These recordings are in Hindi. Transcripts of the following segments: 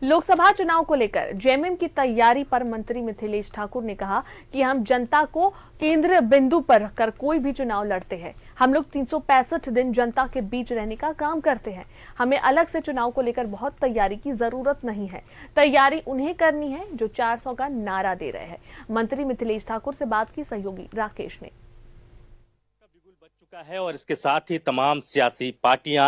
लोकसभा चुनाव को लेकर जेएमएम की तैयारी पर मंत्री मिथिलेश ठाकुर ने कहा कि हम जनता को केंद्र बिंदु पर रखकर कोई भी चुनाव लड़ते हैं। हम लोग 365 दिन जनता के बीच रहने का काम करते हैं। हमें अलग से चुनाव को लेकर बहुत तैयारी की जरूरत नहीं है। तैयारी उन्हें करनी है जो 400 का नारा दे रहे हैं। मंत्री मिथिलेश ठाकुर से बात की सहयोगी राकेश ने। है और इसके साथ ही तमाम सियासी पार्टियां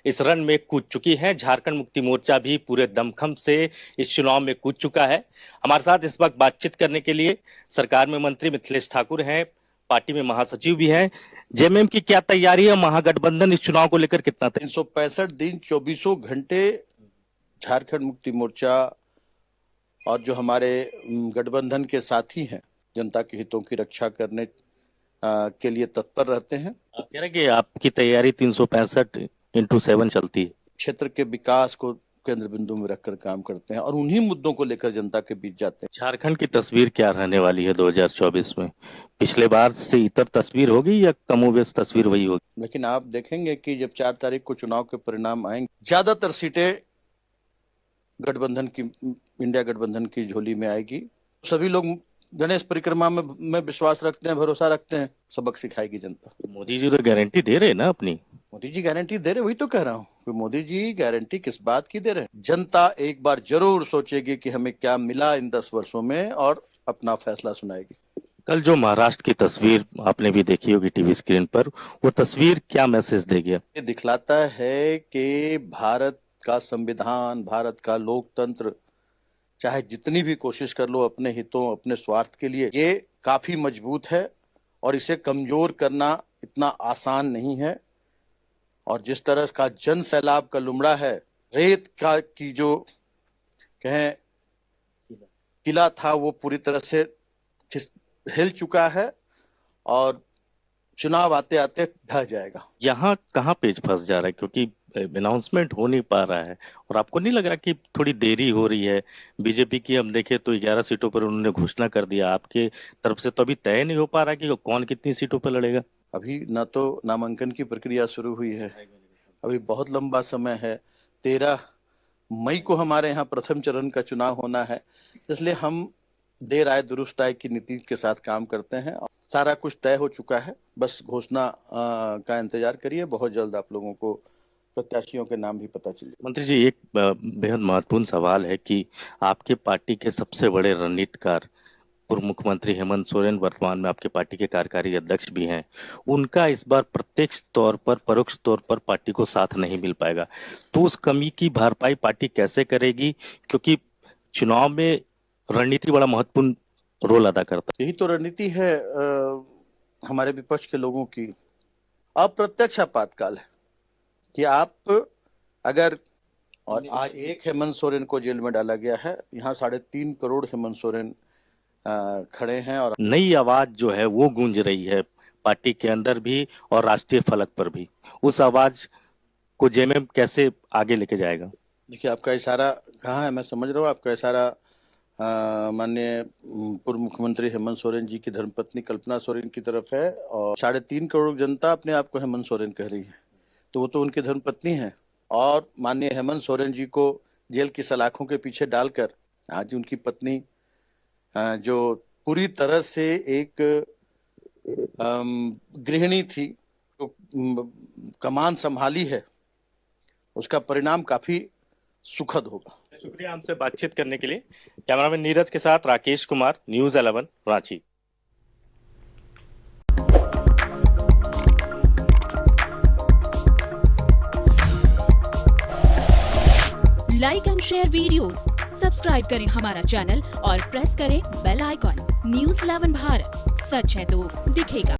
इस रण में कूद चुकी हैं। झारखंड मुक्ति मोर्चा भी पूरे दमखम से इस चुनाव में कूद चुका है। हमारे साथ इस वक्त बातचीत करने के लिए सरकार में मंत्री मिथिलेश ठाकुर हैं, पार्टी में महासचिव भी हैं। जेएमएम की क्या तैयारी है? महागठबंधन इस चुनाव को लेकर कितना 365 दिन 24 घंटे झारखंड मुक्ति मोर्चा और जो हमारे गठबंधन के साथी हैं जनता के हितों की रक्षा करने के लिए तत्पर रहते हैं। आप कह रहे हैं कि आपकी तैयारी 365x7 चलती है। क्षेत्र के विकास को केंद्र बिंदु में रखकर काम करते हैं और उन्हीं मुद्दों को लेकर जनता के बीच जाते हैं। झारखंड की तस्वीर क्या रहने वाली है 2024 में? पिछले बार से इतर तस्वीर होगी या कमोबेश तस्वीर वही होगी? लेकिन आप देखेंगे कि जब 4 तारीख को चुनाव के परिणाम आएंगे, ज्यादातर सीटें गठबंधन की, इंडिया गठबंधन की झोली में आएगी। सभी लोग गणेश परिक्रमा में विश्वास रखते हैं, भरोसा रखते हैं। सबक सिखाएगी जनता। मोदी जी तो गारंटी दे रहे हैं ना अपनी। मोदी जी गारंटी दे रहे, वही तो कह रहा हूँ कि मोदी जी गारंटी किस बात की दे रहे हैं। जनता एक बार जरूर सोचेगी कि हमें क्या मिला इन 10 वर्षों में और अपना फैसला सुनाएगी। कल जो महाराष्ट्र की तस्वीर आपने भी देखी होगी टीवी स्क्रीन पर, वो तस्वीर क्या मैसेज दे गया? ये दिखलाता है कि भारत का संविधान, भारत का लोकतंत्र चाहे जितनी भी कोशिश कर लो अपने हितों, अपने स्वार्थ के लिए, ये काफी मजबूत है और इसे कमजोर करना इतना आसान नहीं है। और जिस तरह का जन सैलाब का लुमड़ा है, रेत का की जो कहें किला था, वो पूरी तरह से हिल चुका है और चुनाव आते आते ढह जाएगा। यहाँ कहाँ पेच फंस जा रहा है? क्योंकि अनाउंसमेंट हो नहीं पा रहा है और आपको नहीं लग रहा कि थोड़ी देरी हो रही है? बीजेपी की हम देखें तो 11 सीटों पर उन्होंने घोषणा कर दिया। आपके तरफ से तो अभी तय नहीं हो पा रहा कि कौन कितनी सीटों पर लड़ेगा। अभी ना तो नामांकन की प्रक्रिया शुरू हुई है, अभी बहुत लंबा समय है। 13 मई को हमारे यहाँ प्रथम चरण का चुनाव होना है, इसलिए हम देर आए दुरुस्त आए की नीति के साथ काम करते हैं। सारा कुछ तय हो चुका है, बस घोषणा का इंतजार करिए। बहुत जल्द आप लोगों को प्रत्याशियों के नाम भी पता चल जाए। मंत्री जी, एक बेहद महत्वपूर्ण सवाल है कि आपके पार्टी के सबसे बड़े रणनीतिकार पूर्व मुख्यमंत्री हेमंत सोरेन वर्तमान में आपके पार्टी के कार्यकारी अध्यक्ष भी हैं, उनका इस बार प्रत्यक्ष तौर पर परोक्ष तौर पर पार्टी को साथ नहीं मिल पाएगा, तो उस कमी की भरपाई पार्टी कैसे करेगी? क्योंकि चुनाव में रणनीति बड़ा महत्वपूर्ण रोल अदा करता है। यही तो रणनीति है हमारे विपक्ष के लोगों की। अप्रत्यक्ष आपातकाल है कि आप अगर, और आज एक हेमंत सोरेन को जेल में डाला गया है, यहाँ 3.5 करोड़ हेमंत सोरेन खड़े हैं और नई आवाज जो है वो गूंज रही है पार्टी के अंदर भी और राष्ट्रीय फलक पर भी। उस आवाज को जेएमएम कैसे आगे लेके जाएगा? देखिए, आपका इशारा कहाँ है, मैं समझ रहा हूँ। आपका इशारा माननीय पूर्व मुख्यमंत्री हेमंत सोरेन जी की धर्मपत्नी कल्पना सोरेन की तरफ है और 3.5 करोड़ जनता अपने आप को हेमंत सोरेन कह रही है, तो वो तो उनकी धर्मपत्नी है। और माननीय हेमंत सोरेन जी को जेल की सलाखों के पीछे डालकर आज उनकी पत्नी जो पूरी तरह से एक गृहिणी थी, जो कमान संभाली है, उसका परिणाम काफी सुखद होगा। शुक्रिया हमसे बातचीत करने के लिए। कैमरामैन नीरज के साथ Rakesh Kumar, news 11 Ranchi. Like and share videos, subscribe करें हमारा चैनल और प्रेस करें बेल आइकॉन। न्यूज़ 11 भारत, सच है तो दिखेगा।